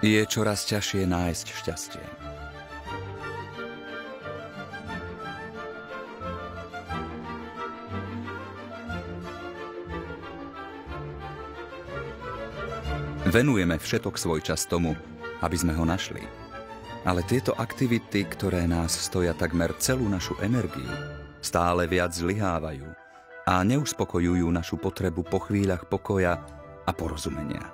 Je čoraz ťažšie nájsť šťastie. Venujeme všetok svoj čas tomu, aby sme ho našli. Ale tieto aktivity, ktoré nás stoja takmer celú našu energiu, stále viac zlyhávajú a neuspokojujú našu potrebu po chvíľach pokoja a porozumenia.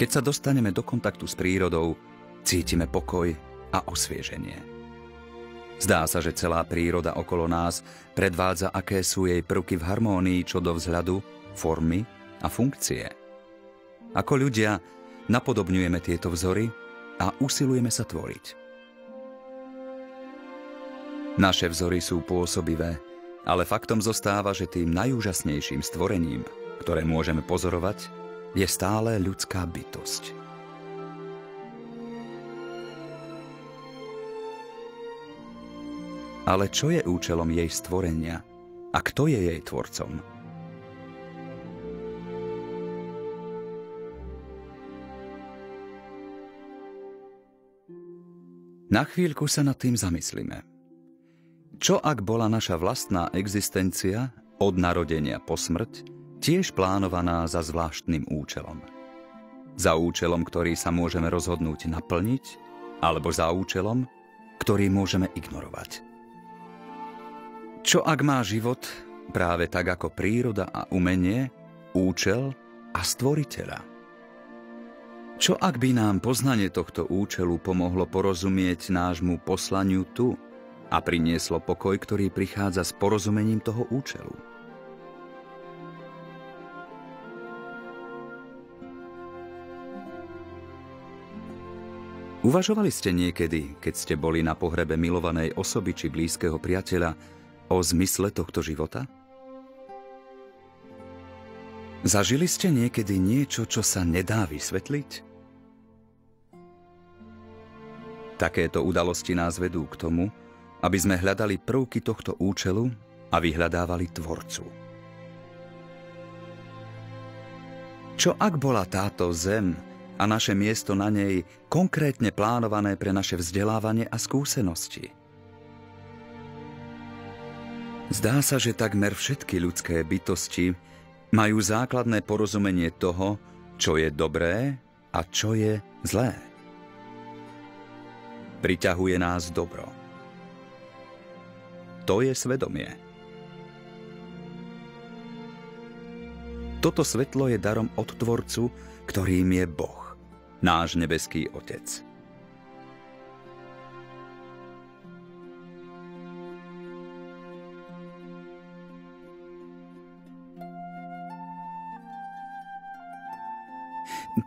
Keď sa dostaneme do kontaktu s prírodou, cítime pokoj a osvieženie. Zdá sa, že celá príroda okolo nás predvádza, aké sú jej prvky v harmónii čo do vzhľadu, formy a funkcie. Ako ľudia napodobňujeme tieto vzory a usilujeme sa tvoriť. Naše vzory sú pôsobivé, ale faktom zostáva, že tým najúžasnejším stvorením, ktoré môžeme pozorovať, je stále ľudská bytosť. Ale čo je účelom jej stvorenia a kto je jej tvorcom? Na chvíľku sa nad tým zamyslíme. Čo ak bola naša vlastná existencia od narodenia po smrť tiež plánovaná za zvláštnym účelom? Za účelom, ktorý sa môžeme rozhodnúť naplniť, alebo za účelom, ktorý môžeme ignorovať? Čo ak má život, práve tak ako príroda a umenie, účel a stvoriteľa? Čo ak by nám poznanie tohto účelu pomohlo porozumieť nášmu poslaniu tu a prinieslo pokoj, ktorý prichádza s porozumením toho účelu? Uvažovali ste niekedy, keď ste boli na pohrebe milovanej osoby či blízkeho priateľa, o zmysle tohto života? Zažili ste niekedy niečo, čo sa nedá vysvetliť? Takéto udalosti nás vedú k tomu, aby sme hľadali prvky tohto účelu a vyhľadávali tvorcu. Čo ak bola táto zem a naše miesto na nej konkrétne plánované pre naše vzdelávanie a skúsenosti? Zdá sa, že takmer všetky ľudské bytosti majú základné porozumenie toho, čo je dobré a čo je zlé. Priťahuje nás dobro. To je svedomie. Toto svetlo je darom od Tvorcu, ktorým je Boh, náš nebeský Otec.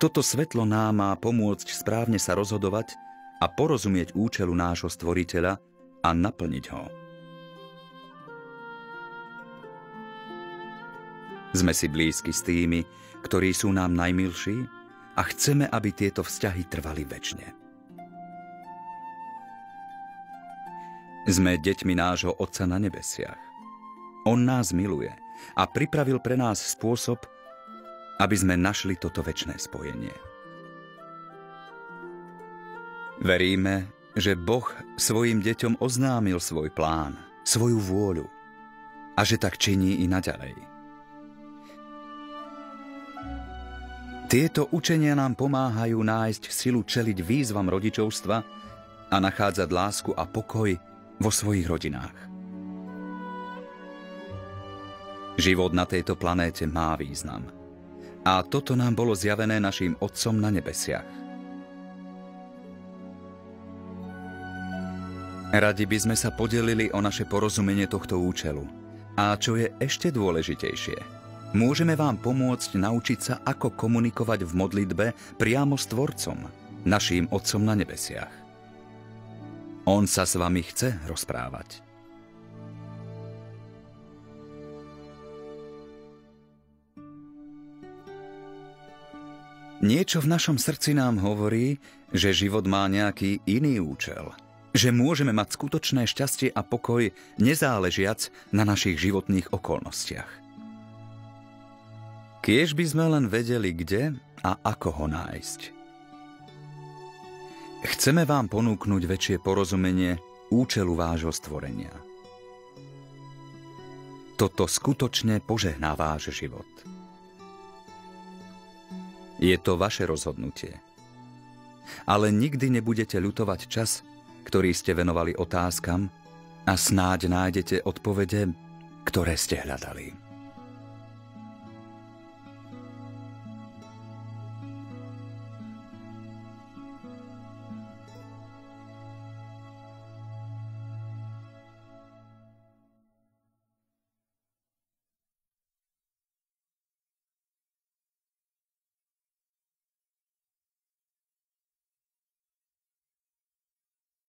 Toto svetlo nám má pomôcť správne sa rozhodovať a porozumieť účelu nášho stvoriteľa a naplniť ho. Sme si blízki s tými, ktorí sú nám najmilší a chceme, aby tieto vzťahy trvali večne. Sme deťmi nášho Otca na nebesiach. On nás miluje a pripravil pre nás spôsob, aby sme našli toto večné spojenie. Veríme, že Boh svojim deťom oznámil svoj plán, svoju vôľu a že tak činí i naďalej. Tieto učenia nám pomáhajú nájsť silu čeliť výzvam rodičovstva a nachádzať lásku a pokoj vo svojich rodinách. Život na tejto planéte má význam. A toto nám bolo zjavené naším Otcom na nebesiach. Radi by sme sa podelili o naše porozumenie tohto účelu. A čo je ešte dôležitejšie, môžeme vám pomôcť naučiť sa, ako komunikovať v modlitbe priamo s Tvorcom, naším Otcom na nebesiach. On sa s vami chce rozprávať. Niečo v našom srdci nám hovorí, že život má nejaký iný účel Že môžeme mať skutočné šťastie a pokoj nezáležiac na našich životných okolnostiach. Kiež by sme len vedeli, kde a ako ho nájsť. Chceme vám ponúknuť väčšie porozumenie účelu vášho stvorenia. Toto skutočne požehná váš život. Je to vaše rozhodnutie. Ale nikdy nebudete ľutovať čas, ktorý ste venovali otázkam, a snáď nájdete odpovede, ktoré ste hľadali.